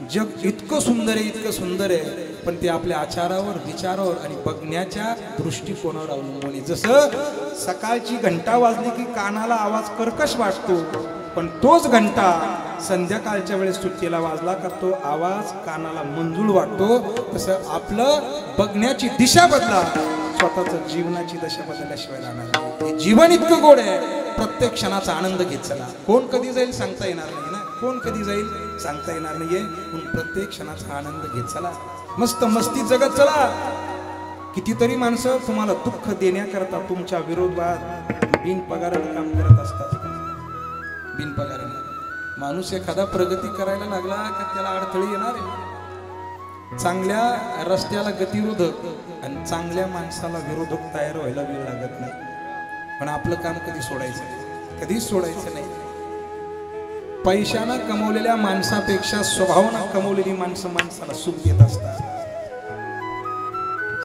जग इतकं सुंदर आहे, इतकं सुंदर आहे, पण ते आपल्या आचारावर, विचारावर आणि बघण्याच्या दृष्टिकोनावर अवलंबून आहे. जसं सकाळची घंटा वाजली की कानाला आवाज कर्कश वाटतो, पण तोच घंटा संध्याकाळच्या वेळेस सुट्टीला वाजला का तो आवाज कानाला मंजूळ वाटतो. तसं आपलं बघण्याची दिशा बदला, स्वतःच जीवनाची दिशा बदलल्याशिवाय राहणार नाही. हे जीवन इतकं गोड आहे, प्रत्येक क्षणाचा आनंद घेत चला. कोण कधी जाईल सांगता येणार नाही ना, कोण कधी जाईल सांगता येणार नाहीये. म्हणून प्रत्येक क्षणाचा आनंद घेत चला, मस्त मस्ती जगत चला. कितीतरी माणसं तुम्हाला दुःख देण्याकरता तुमच्या विरोधात बिनपगाराने काम करत असतात. बिनपगाराने माणूस एखादा प्रगती करायला लागला का त्याला अडथळे येणार आहे. चांगल्या रस्त्याला गतिरोधक आणि चांगल्या माणसाला विरोधक तयार व्हायला वेळ लागत नाही. पण आपलं काम कधी सोडायचं नाही, कधीच सोडायचं नाही. पैशानं कमवलेल्या माणसापेक्षा स्वभावानं कमवलेली माणसं माणसाला सुख देत असतात.